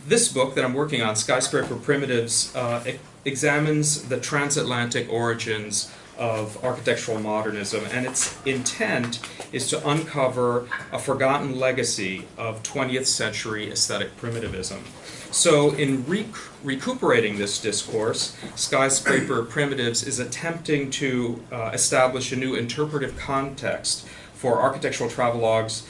This book that I'm working on, Skyscraper Primitives, examines the transatlantic origins of architectural modernism, and its intent is to uncover a forgotten legacy of 20th century aesthetic primitivism. So in recuperating this discourse, Skyscraper Primitives is attempting to establish a new interpretive context for architectural travelogues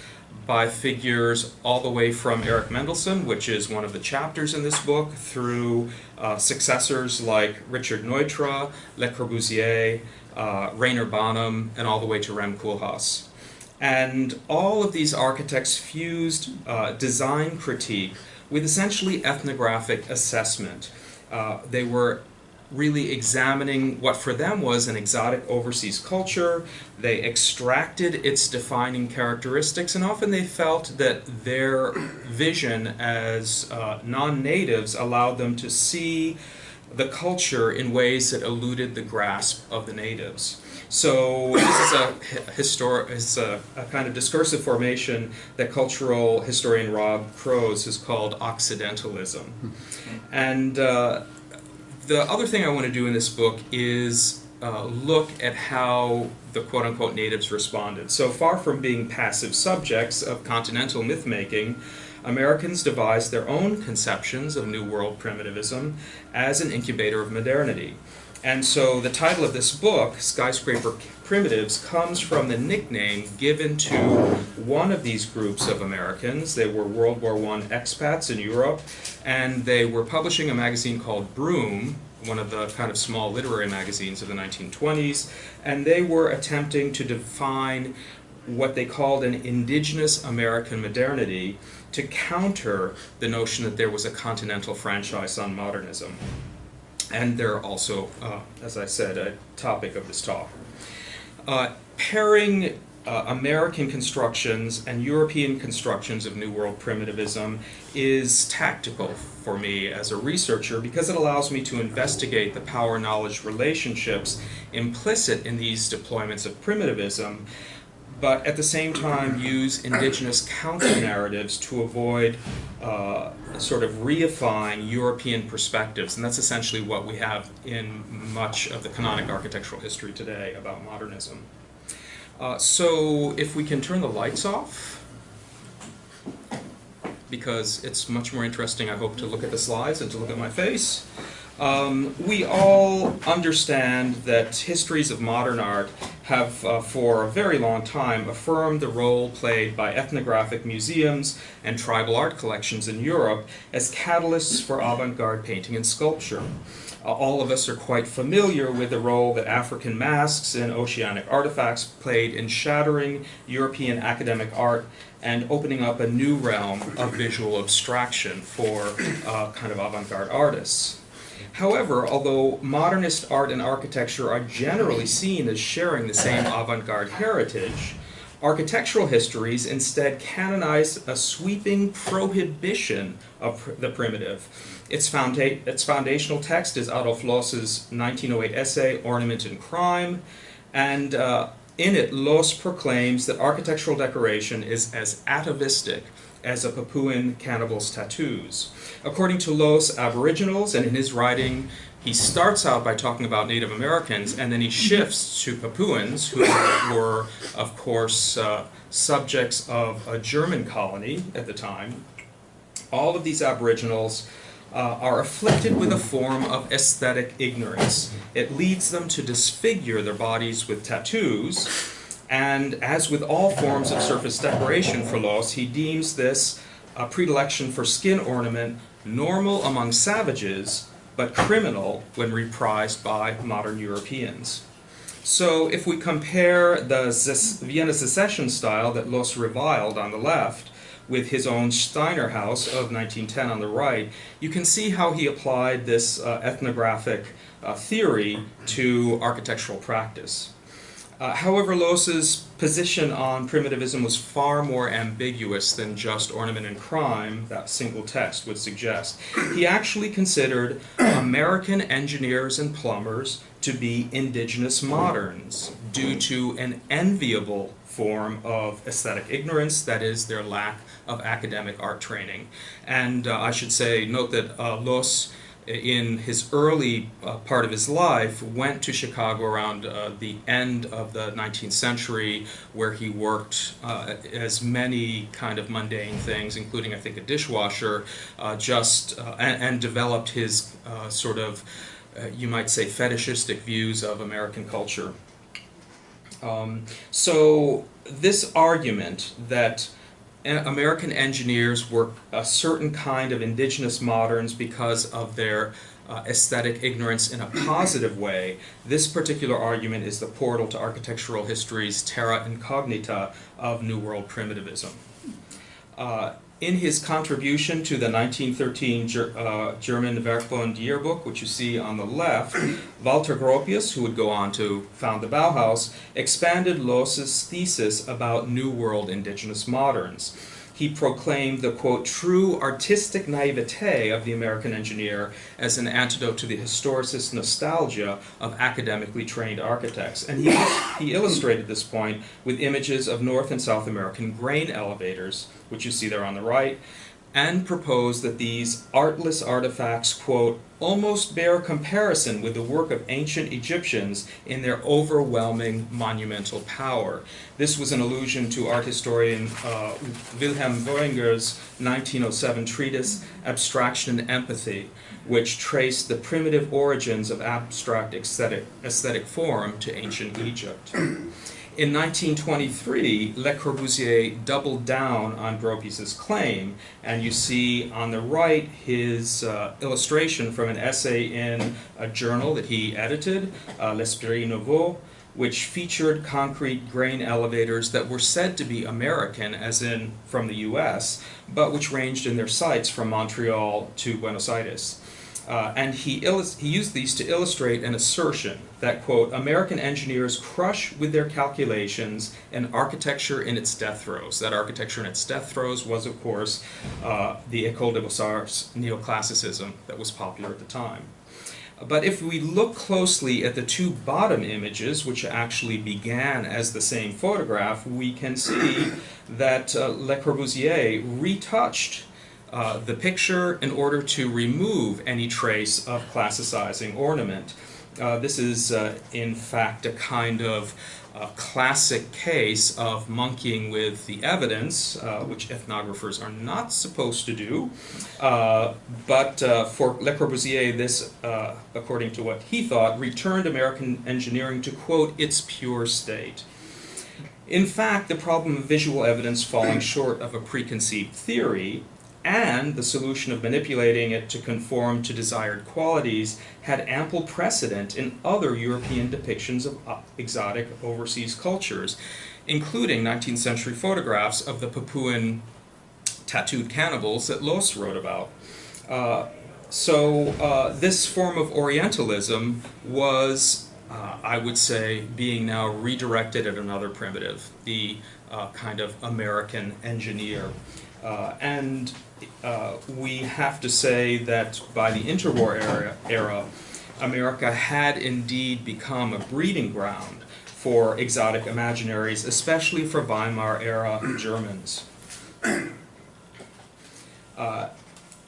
by figures all the way from Erich Mendelsohn, which is one of the chapters in this book, through successors like Richard Neutra, Le Corbusier, Rainer Bonham, and all the way to Rem Koolhaas. And all of these architects fused design critique with essentially ethnographic assessment. They were really examining what for them was an exotic overseas culture. They extracted its defining characteristics, and often they felt that their vision as non-natives allowed them to see the culture in ways that eluded the grasp of the natives. So this is a kind of discursive formation that cultural historian Rob Crows has called Occidentalism. And the other thing I want to do in this book is look at how the quote-unquote natives responded. So far from being passive subjects of continental myth-making, Americans devised their own conceptions of New World primitivism as an incubator of modernity. And so the title of this book, Skyscraper Primitives, comes from the nickname given to one of these groups of Americans. They were World War I expats in Europe, and they were publishing a magazine called Broom, one of the kind of small literary magazines of the 1920s, and they were attempting to define what they called an indigenous American modernity to counter the notion that there was a continental franchise on modernism. And they're also, as I said, a topic of this talk. Pairing American constructions and European constructions of New World primitivism is tactical for me as a researcher because it allows me to investigate the power-knowledge relationships implicit in these deployments of primitivism, but at the same time use indigenous counter-narratives to avoid sort of reifying European perspectives. And that's essentially what we have in much of the canonic architectural history today about modernism. So if we can turn the lights off, because it's much more interesting, I hope, to look at the slides and to look at my face. We all understand that histories of modern art have, for a very long time, affirmed the role played by ethnographic museums and tribal art collections in Europe as catalysts for avant-garde painting and sculpture. All of us are quite familiar with the role that African masks and oceanic artifacts played in shattering European academic art and opening up a new realm of visual abstraction for kind of avant-garde artists. However, although modernist art and architecture are generally seen as sharing the same avant-garde heritage, architectural histories instead canonize a sweeping prohibition of the primitive. Its foundational text is Adolf Loos's 1908 essay, Ornament and Crime, and in it, Loos proclaims that architectural decoration is as atavistic as a Papuan cannibal's tattoos. According to Loos, Aboriginals, and in his writing, he starts out by talking about Native Americans, and then he shifts to Papuans, who were, of course, subjects of a German colony at the time. All of these Aboriginals are afflicted with a form of aesthetic ignorance. It leads them to disfigure their bodies with tattoos, and as with all forms of surface decoration for Loos, he deems this a predilection for skin ornament normal among savages, but criminal when reprised by modern Europeans. So if we compare the Vienna secession style that Loos reviled on the left with his own Steiner house of 1910 on the right, you can see how he applied this ethnographic theory to architectural practice. However, Loos's position on primitivism was far more ambiguous than just Ornament and Crime, that single text, would suggest. He actually considered American engineers and plumbers to be indigenous moderns, due to an enviable form of aesthetic ignorance, that is, their lack of academic art training. And I should say, note that Loos, in his early part of his life, went to Chicago around the end of the 19th century, where he worked as many kind of mundane things, including, I think, a dishwasher, and developed his sort of, you might say, fetishistic views of American culture. So this argument that American engineers were a certain kind of indigenous moderns because of their aesthetic ignorance in a positive way, this particular argument is the portal to architectural history's terra incognita of New World primitivism. In his contribution to the 1913 German Werkbund Yearbook, which you see on the left, Walter Gropius, who would go on to found the Bauhaus, expanded Loos's thesis about New World indigenous moderns. He proclaimed the, quote, true artistic naivete of the American engineer as an antidote to the historicist nostalgia of academically trained architects. And he illustrated this point with images of North and South American grain elevators, which you see there on the right, and proposed that these artless artifacts, quote, almost bear comparison with the work of ancient Egyptians in their overwhelming monumental power. This was an allusion to art historian Wilhelm Boehringer's 1907 treatise, Abstraction and Empathy, which traced the primitive origins of abstract aesthetic form to ancient Egypt. In 1923, Le Corbusier doubled down on Gropius's claim, and you see on the right his illustration from an essay in a journal that he edited, L'Esprit Nouveau, which featured concrete grain elevators that were said to be American, as in from the US, but which ranged in their sites from Montreal to Buenos Aires. And he used these to illustrate an assertion that, quote, American engineers crush with their calculations an architecture in its death throes. That architecture in its death throes was, of course, the École des Beaux-Arts neoclassicism that was popular at the time. But if we look closely at the two bottom images, which actually began as the same photograph, we can see that Le Corbusier retouched the picture in order to remove any trace of classicizing ornament. This is, in fact, a kind of classic case of monkeying with the evidence, which ethnographers are not supposed to do. But for Le Corbusier, this, according to what he thought, returned American engineering to, quote, its pure state. In fact, the problem of visual evidence falling short of a preconceived theory and the solution of manipulating it to conform to desired qualities had ample precedent in other European depictions of exotic overseas cultures, including 19th century photographs of the Papuan tattooed cannibals that Loos wrote about. So this form of Orientalism was, I would say, being now redirected at another primitive, the kind of American engineer. And we have to say that by the interwar era, America had indeed become a breeding ground for exotic imaginaries, especially for Weimar era Germans.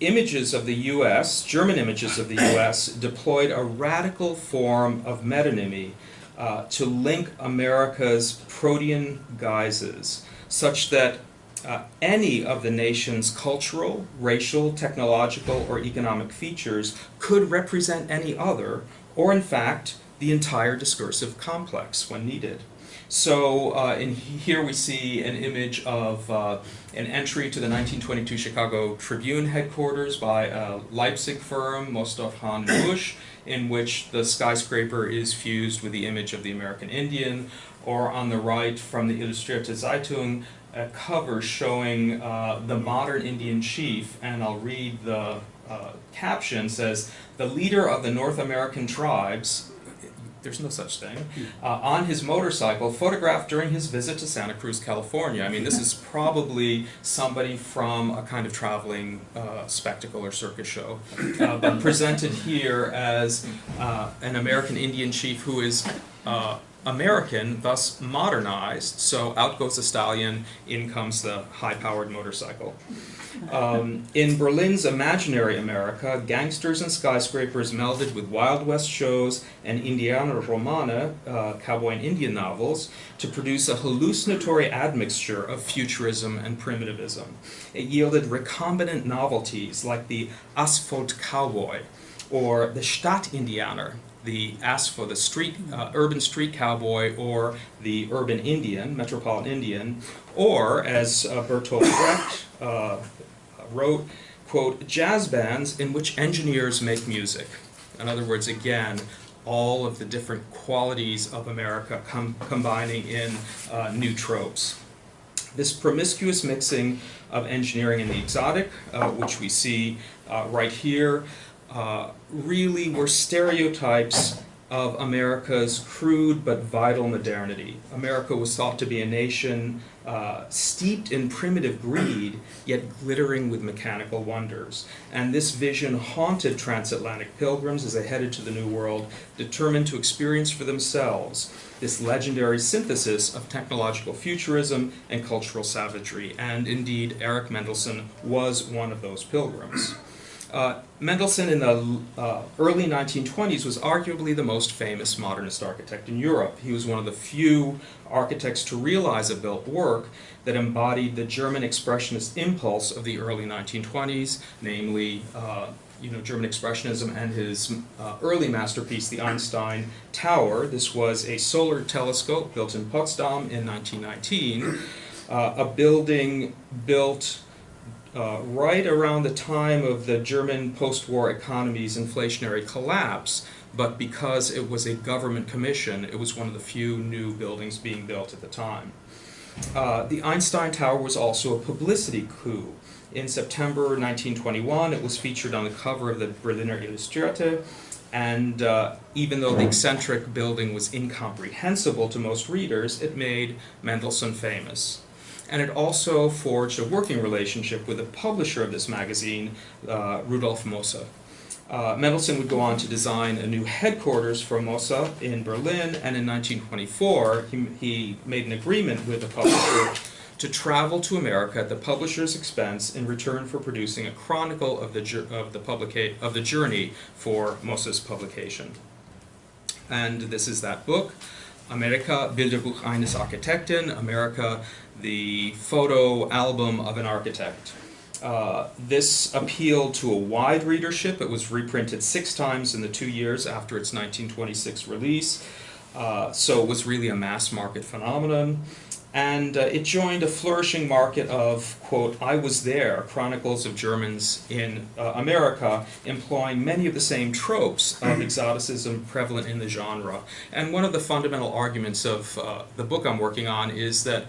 Images of the U.S., German images of the U.S., deployed a radical form of metonymy to link America's protean guises, such that any of the nation's cultural, racial, technological, or economic features could represent any other, or in fact, the entire discursive complex when needed. So here we see an image of an entry to the 1922 Chicago Tribune headquarters by a Leipzig firm, Mostoff Hahn Busch, in which the skyscraper is fused with the image of the American Indian, or on the right from the Illustrierte Zeitung, a cover showing the modern Indian chief, and I'll read the caption, says, the leader of the North American tribes, there's no such thing, on his motorcycle, photographed during his visit to Santa Cruz, California. I mean, this is probably somebody from a kind of traveling spectacle or circus show, but presented here as an American Indian chief who is American, thus modernized, so out goes the stallion, in comes the high-powered motorcycle. In Berlin's imaginary America, gangsters and skyscrapers melded with Wild West shows and Indianer Romane, cowboy and Indian novels, to produce a hallucinatory admixture of futurism and primitivism. It yielded recombinant novelties like the Asphalt Cowboy or the Stadtindianer, the the street, urban street cowboy, or the urban Indian, metropolitan Indian, or, as Bertolt Brecht wrote, quote, jazz bands in which engineers make music. In other words, again, all of the different qualities of America combining in new tropes. This promiscuous mixing of engineering and the exotic, which we see right here, really were stereotypes of America's crude but vital modernity. America was thought to be a nation steeped in primitive greed, yet glittering with mechanical wonders. And this vision haunted transatlantic pilgrims as they headed to the New World, determined to experience for themselves this legendary synthesis of technological futurism and cultural savagery. And indeed, Erich Mendelsohn was one of those pilgrims. Mendelsohn in the early 1920s was arguably the most famous modernist architect in Europe. He was one of the few architects to realize a built work that embodied the German expressionist impulse of the early 1920s, namely German Expressionism and his early masterpiece, the Einstein Tower. This was a solar telescope built in Potsdam in 1919, a building built right around the time of the German post-war economy's inflationary collapse, but because it was a government commission, it was one of the few new buildings being built at the time. The Einstein Tower was also a publicity coup. In September 1921, it was featured on the cover of the Berliner Illustrierte, and even though the eccentric building was incomprehensible to most readers, it made Mendelsohn famous. And it also forged a working relationship with the publisher of this magazine, Rudolf Mosse. Mendelsohn would go on to design a new headquarters for Mosse in Berlin, and in 1924 he made an agreement with the publisher to travel to America at the publisher's expense in return for producing a chronicle of the journey for Mosse's publication. And this is that book, Amerika, Bilderbuch eines Architekten, America, the photo album of an architect. This appealed to a wide readership. It was reprinted 6 times in the 2 years after its 1926 release, so it was really a mass market phenomenon. And it joined a flourishing market of, quote, I was there, chronicles of Germans in America, employing many of the same tropes of exoticism prevalent in the genre. And one of the fundamental arguments of the book I'm working on is that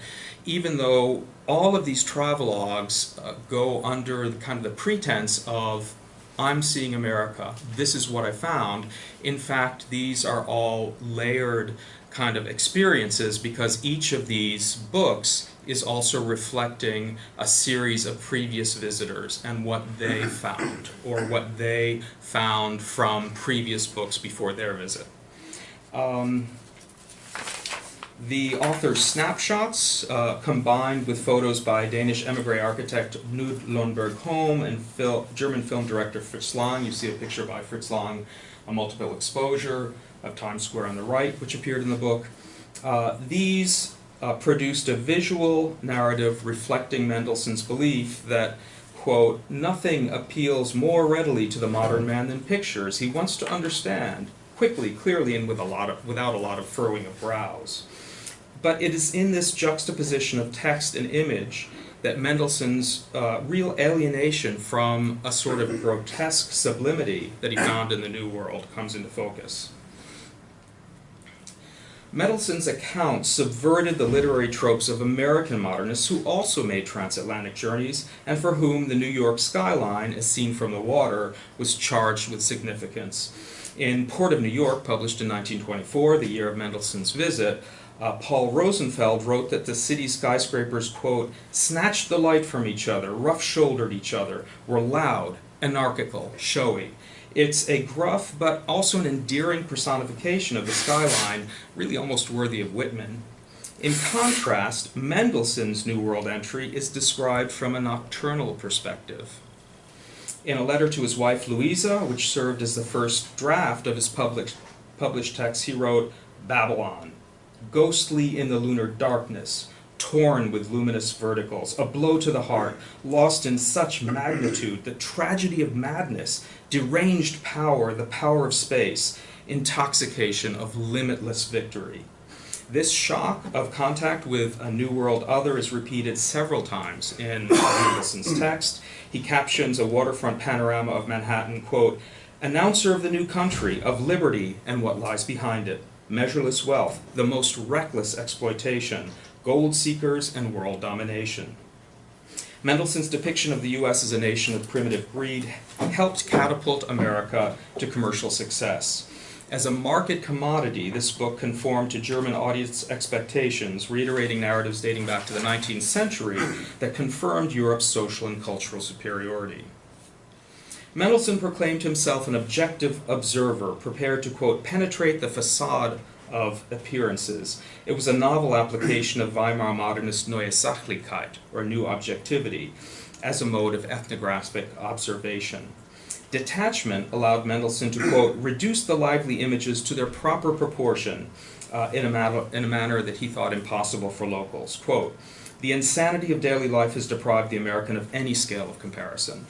even though all of these travelogues go under kind of the pretense of I'm seeing America, this is what I found, in fact, these are all layered kind of experiences, because each of these books is also reflecting a series of previous visitors and what they found, or what they found from previous books before their visit. The author's snapshots, combined with photos by Danish emigre architect Knud Lundberg-Holm and German film director Fritz Lang. You see a picture by Fritz Lang, a multiple exposure of Times Square on the right, which appeared in the book. These produced a visual narrative reflecting Mendelssohn's belief that, quote, nothing appeals more readily to the modern man than pictures. He wants to understand quickly, clearly, and without a lot of furrowing of brows. But it is in this juxtaposition of text and image that Mendelssohn's real alienation from a sort of grotesque sublimity that he found in the New World comes into focus. Mendelssohn's account subverted the literary tropes of American modernists who also made transatlantic journeys and for whom the New York skyline, as seen from the water, was charged with significance. In Port of New York, published in 1924, the year of Mendelssohn's visit, Paul Rosenfeld wrote that the city's skyscrapers, quote, snatched the light from each other, rough-shouldered each other, were loud, anarchical, showy. It's a gruff but also an endearing personification of the skyline, really almost worthy of Whitman. In contrast, Mendelssohn's New World entry is described from a nocturnal perspective. In a letter to his wife Louisa, which served as the first draft of his published text, he wrote, "Babylon, ghostly in the lunar darkness, torn with luminous verticals, a blow to the heart, lost in such magnitude, the tragedy of madness, deranged power, the power of space, intoxication of limitless victory." This shock of contact with a New World other is repeated several times in Mendelssohn's text. He captions a waterfront panorama of Manhattan, quote, "Announcer of the new country, of liberty and what lies behind it, measureless wealth, the most reckless exploitation, gold seekers and world domination." Mendelssohn's depiction of the U.S. as a nation of primitive greed helped catapult America to commercial success. As a market commodity, this book conformed to German audience expectations, reiterating narratives dating back to the 19th century that confirmed Europe's social and cultural superiority. Mendelssohn proclaimed himself an objective observer, prepared to, quote, "penetrate the facade of appearances." It was a novel application of Weimar Modernist Neue Sachlichkeit, or new objectivity, as a mode of ethnographic observation. Detachment allowed Mendelssohn to, quote, "reduce the lively images to their proper proportion in a manner that he thought impossible for locals." Quote, "The insanity of daily life has deprived the American of any scale of comparison."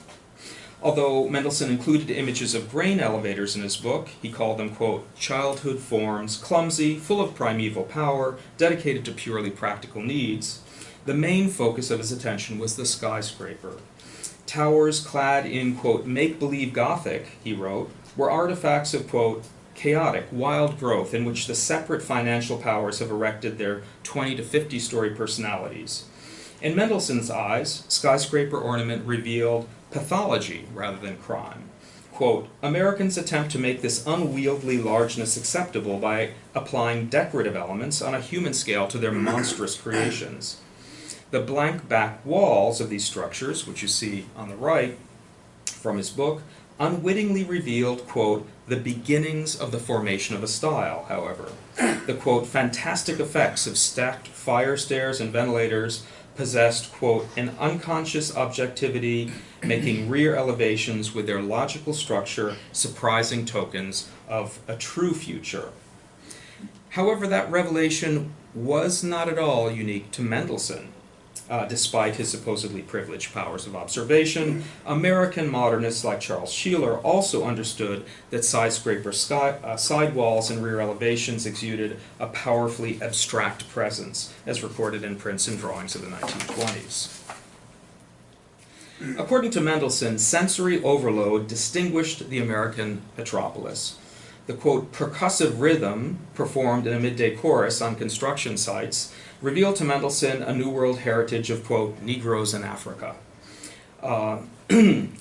Although Mendelssohn included images of grain elevators in his book, he called them, quote, "childhood forms, clumsy, full of primeval power, dedicated to purely practical needs." The main focus of his attention was the skyscraper. Towers clad in, quote, "make-believe Gothic," he wrote, were artifacts of, quote, "chaotic, wild growth in which the separate financial powers have erected their 20 to 50-story personalities." In Mendelssohn's eyes, skyscraper ornament revealed pathology rather than crime. Quote, "Americans attempt to make this unwieldy largeness acceptable by applying decorative elements on a human scale to their monstrous creations. The blank back walls of these structures, which you see on the right from his book, unwittingly revealed, quote, the beginnings of the formation of a style, however. The, quote, fantastic effects of stacked fire stairs and ventilators possessed, quote, an unconscious objectivity, making rear elevations with their logical structure surprising tokens of a true future." However, that revelation was not at all unique to Mendelssohn. Despite his supposedly privileged powers of observation, American modernists like Charles Sheeler also understood that skyscraper sidewalls and rear elevations exuded a powerfully abstract presence, as recorded in prints and drawings of the 1920s. According to Mendelssohn, sensory overload distinguished the American metropolis. The, quote, percussive rhythm performed in a midday chorus on construction sites revealed to Mendelssohn a New World heritage of, quote, Negroes in Africa.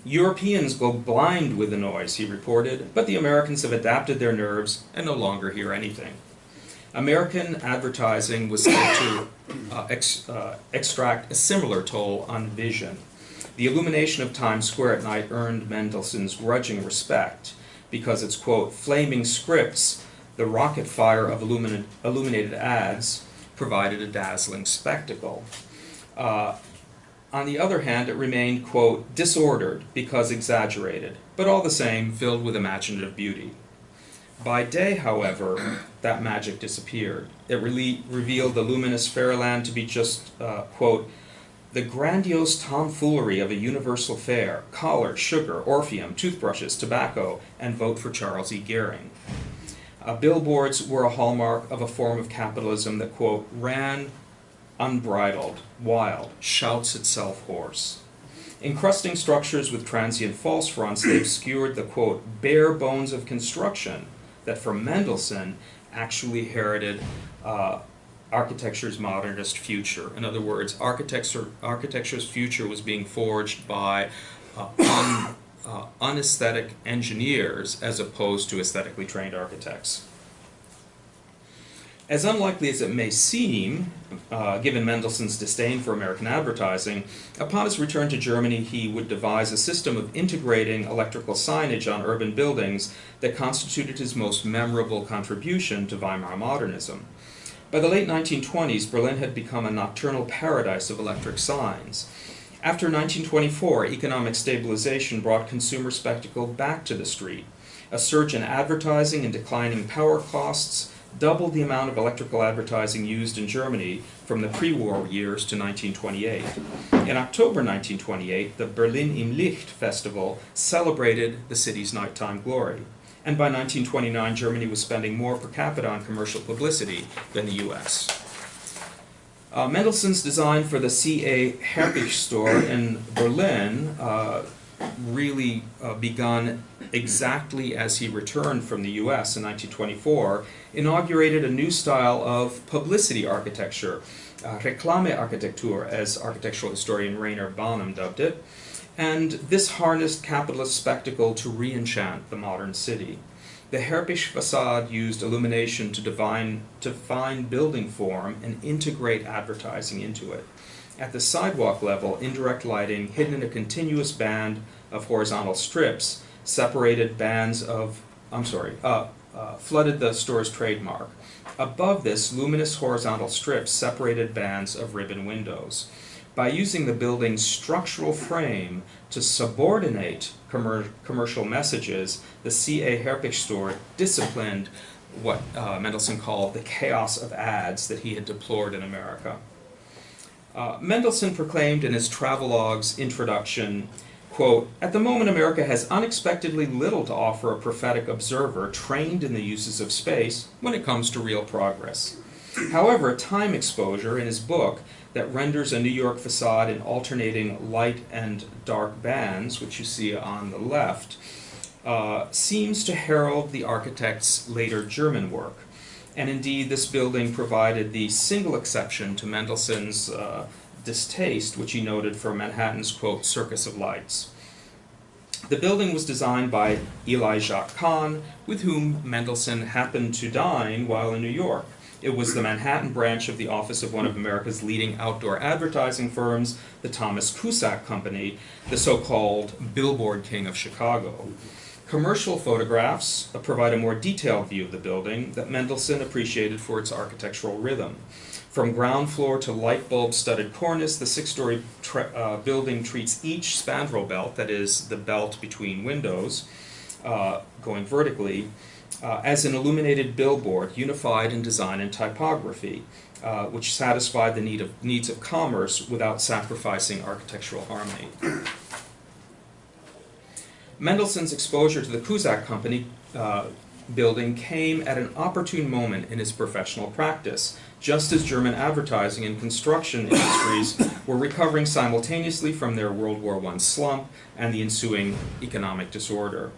Europeans go blind with the noise, he reported, but the Americans have adapted their nerves and no longer hear anything. American advertising was said to extract a similar toll on vision. The illumination of Times Square at night earned Mendelssohn's grudging respect, because its, quote, flaming scripts, the rocket fire of illuminated ads, provided a dazzling spectacle. On the other hand, it remained, quote, disordered because exaggerated, but all the same filled with imaginative beauty. By day, however, that magic disappeared. It revealed the luminous fairyland to be just, quote, the grandiose tomfoolery of a universal fair, collar, sugar, orpheum, toothbrushes, tobacco, and vote for Charles E. Gehring. Billboards were a hallmark of a form of capitalism that, quote, ran unbridled, wild, shouts itself hoarse. Encrusting structures with transient false fronts, they obscured the, quote, bare bones of construction that for Mendelssohn actually heralded architecture's modernist future. In other words, architecture's future was being forged by unaesthetic engineers as opposed to aesthetically trained architects. As unlikely as it may seem, given Mendelssohn's disdain for American advertising, upon his return to Germany he would devise a system of integrating electrical signage on urban buildings that constituted his most memorable contribution to Weimar Modernism. By the late 1920s, Berlin had become a nocturnal paradise of electric signs. After 1924, economic stabilization brought consumer spectacle back to the street. A surge in advertising and declining power costs doubled the amount of electrical advertising used in Germany from the pre-war years to 1928. In October 1928, the Berlin im Licht festival celebrated the city's nighttime glory. And by 1929, Germany was spending more per capita on commercial publicity than the US. Mendelssohn's design for the C.A. Herpich store in Berlin really begun exactly as he returned from the US in 1924, inaugurated a new style of publicity architecture, Reklame architecture, as architectural historian Rainer Bonham dubbed it, and this harnessed capitalist spectacle to re-enchant the modern city. The Herpich facade used illumination to define building form and integrate advertising into it. At the sidewalk level, indirect lighting, hidden in a continuous band of horizontal strips, separated bands of, flooded the store's trademark. Above this, luminous horizontal strips separated bands of ribbon windows. By using the building's structural frame to subordinate commercial messages, the C.A. Herpich store disciplined what Mendelssohn called the chaos of ads that he had deplored in America. Mendelssohn proclaimed in his travelogue's introduction, quote, "At the moment America has unexpectedly little to offer a prophetic observer trained in the uses of space when it comes to real progress." However, time exposure in his book that renders a New York facade in alternating light and dark bands, which you see on the left, seems to herald the architect's later German work. And indeed, this building provided the single exception to Mendelssohn's distaste, which he noted for Manhattan's, quote, circus of lights. The building was designed by Eli Jacques Kahn, with whom Mendelssohn happened to dine while in New York. It was the Manhattan branch of the office of one of America's leading outdoor advertising firms, the Thomas Cusack Company, the so-called billboard king of Chicago. Commercial photographs provide a more detailed view of the building that Mendelssohn appreciated for its architectural rhythm. From ground floor to light bulb studded cornice, the six-story building treats each spandrel belt, that is, the belt between windows, going vertically, as an illuminated billboard unified in design and typography, which satisfied the needs of commerce without sacrificing architectural harmony. Mendelssohn's exposure to the Cusack Company building came at an opportune moment in his professional practice, just as German advertising and construction industries were recovering simultaneously from their World War I slump and the ensuing economic disorder.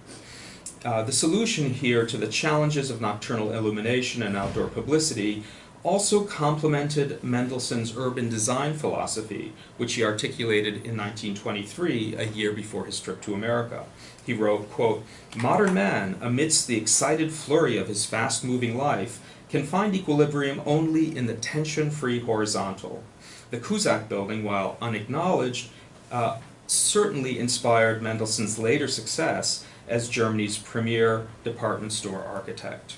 The solution here to the challenges of nocturnal illumination and outdoor publicity also complemented Mendelssohn's urban design philosophy, which he articulated in 1923, a year before his trip to America. He wrote, quote, "Modern man, amidst the excited flurry of his fast-moving life, can find equilibrium only in the tension-free horizontal. The Cusack building, while unacknowledged, certainly inspired Mendelssohn's later success as Germany's premier department store architect."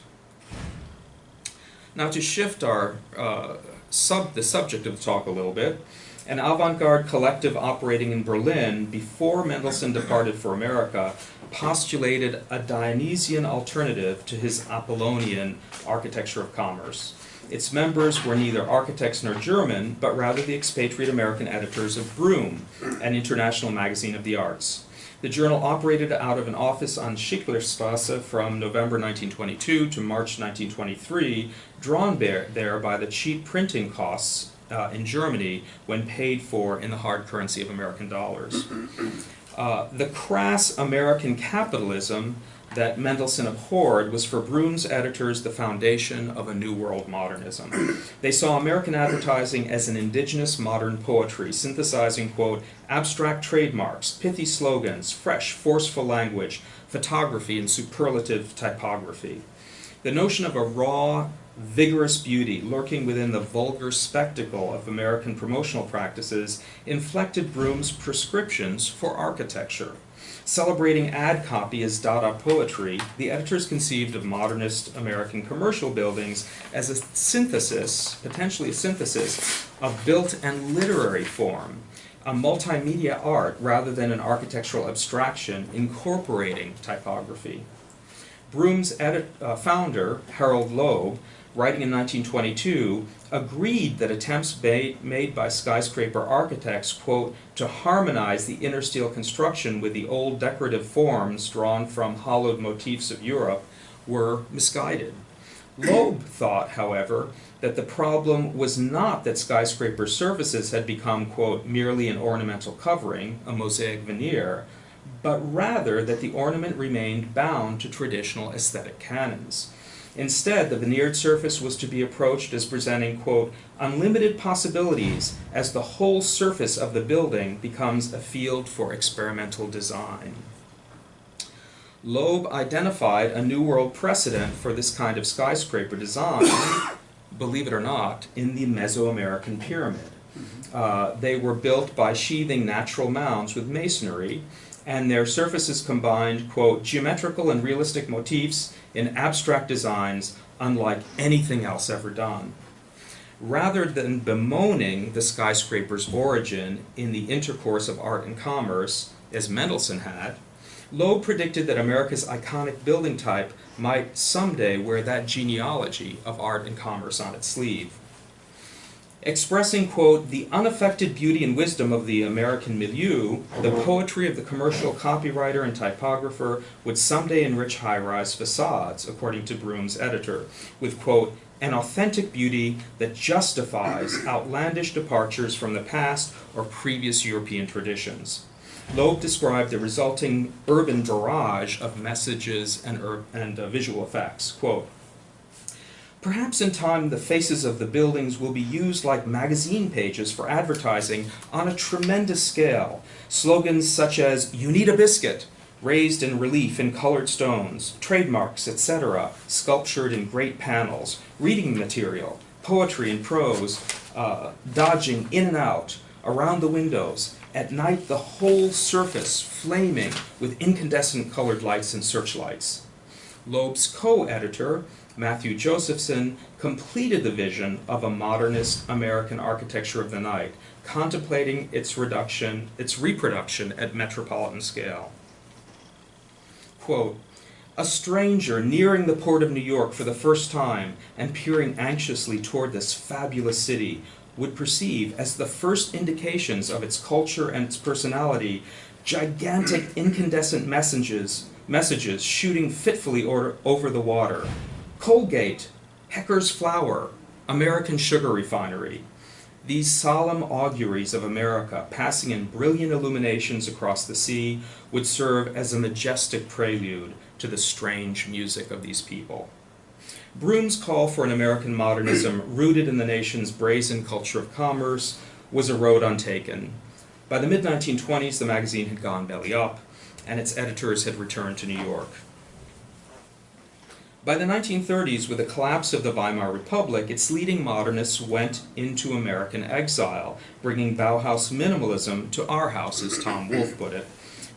Now, to shift our the subject of the talk a little bit, an avant-garde collective operating in Berlin before Mendelssohn departed for America postulated a Dionysian alternative to his Apollonian architecture of commerce. Its members were neither architects nor German, but rather the expatriate American editors of Broom, an international magazine of the arts. The journal operated out of an office on Schicklerstrasse from November 1922 to March 1923, drawn there by the cheap printing costs in Germany when paid for in the hard currency of American dollars. The crass American capitalism that Mendelssohn abhorred was for Broom's editors the foundation of a new world modernism. They saw American advertising as an indigenous modern poetry, synthesizing, quote, abstract trademarks, pithy slogans, fresh, forceful language, photography, and superlative typography. The notion of a raw, vigorous beauty lurking within the vulgar spectacle of American promotional practices inflected Broom's prescriptions for architecture. Celebrating ad copy as Dada poetry, the editors conceived of modernist American commercial buildings as a synthesis, potentially a synthesis, of built and literary form, a multimedia art rather than an architectural abstraction incorporating typography. Broom's founder, Harold Loeb, writing in 1922, agreed that attempts made by skyscraper architects, quote, to harmonize the inner steel construction with the old decorative forms drawn from hollowed motifs of Europe were misguided. Loeb thought, however, that the problem was not that skyscraper surfaces had become, quote, merely an ornamental covering, a mosaic veneer, but rather that the ornament remained bound to traditional aesthetic canons. Instead, the veneered surface was to be approached as presenting, quote, unlimited possibilities as the whole surface of the building becomes a field for experimental design. Loeb identified a New World precedent for this kind of skyscraper design, believe it or not, in the Mesoamerican pyramid. They were built by sheathing natural mounds with masonry, and their surfaces combined, quote, geometrical and realistic motifs in abstract designs unlike anything else ever done. Rather than bemoaning the skyscraper's origin in the intercourse of art and commerce, as Mendelsohn had, Loeb predicted that America's iconic building type might someday wear that genealogy of art and commerce on its sleeve. Expressing, quote, the unaffected beauty and wisdom of the American milieu, the poetry of the commercial copywriter and typographer would someday enrich high-rise facades, according to Broom's editor, with, quote, an authentic beauty that justifies outlandish departures from the past or previous European traditions. Loeb described the resulting urban barrage of messages and visual effects, quote, perhaps in time the faces of the buildings will be used like magazine pages for advertising on a tremendous scale. Slogans such as, you need a biscuit, raised in relief in colored stones, trademarks, etc., sculptured in great panels, reading material, poetry and prose, dodging in and out, around the windows, at night the whole surface flaming with incandescent colored lights and searchlights. Loeb's co-editor, Matthew Josephson, completed the vision of a modernist American architecture of the night, contemplating its reproduction at metropolitan scale. Quote, a stranger nearing the port of New York for the first time and peering anxiously toward this fabulous city would perceive as the first indications of its culture and its personality gigantic incandescent messages shooting fitfully over the water. Colgate, Hecker's Flour, American Sugar Refinery. These solemn auguries of America, passing in brilliant illuminations across the sea, would serve as a majestic prelude to the strange music of these people. Broom's call for an American modernism rooted in the nation's brazen culture of commerce was a road untaken. By the mid-1920s, the magazine had gone belly up, and its editors had returned to New York. By the 1930s, with the collapse of the Weimar Republic, its leading modernists went into American exile, bringing Bauhaus minimalism to our house, as Tom Wolfe put it.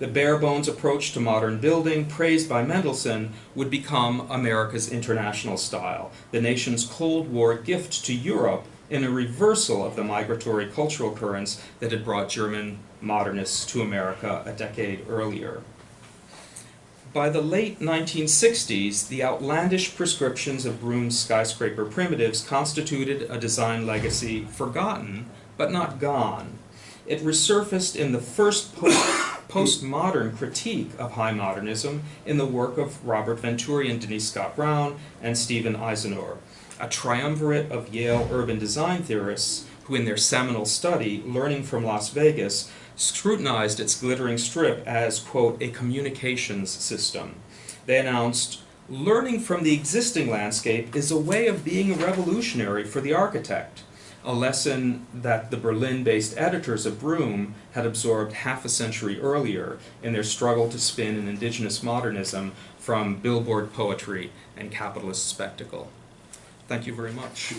The bare-bones approach to modern building, praised by Mendelsohn, would become America's international style, the nation's Cold War gift to Europe in a reversal of the migratory cultural currents that had brought German modernists to America a decade earlier. By the late 1960s, the outlandish prescriptions of Broom's skyscraper primitives constituted a design legacy forgotten, but not gone. It resurfaced in the first postmodern critique of high modernism in the work of Robert Venturi and Denise Scott Brown and Stephen Eisenhower, a triumvirate of Yale urban design theorists who in their seminal study, Learning from Las Vegas, scrutinized its glittering strip as, quote, a communications system. They announced, learning from the existing landscape is a way of being revolutionary for the architect. a lesson that the Berlin-based editors of Broom had absorbed half a century earlier in their struggle to spin an indigenous modernism from billboard poetry and capitalist spectacle. Thank you very much.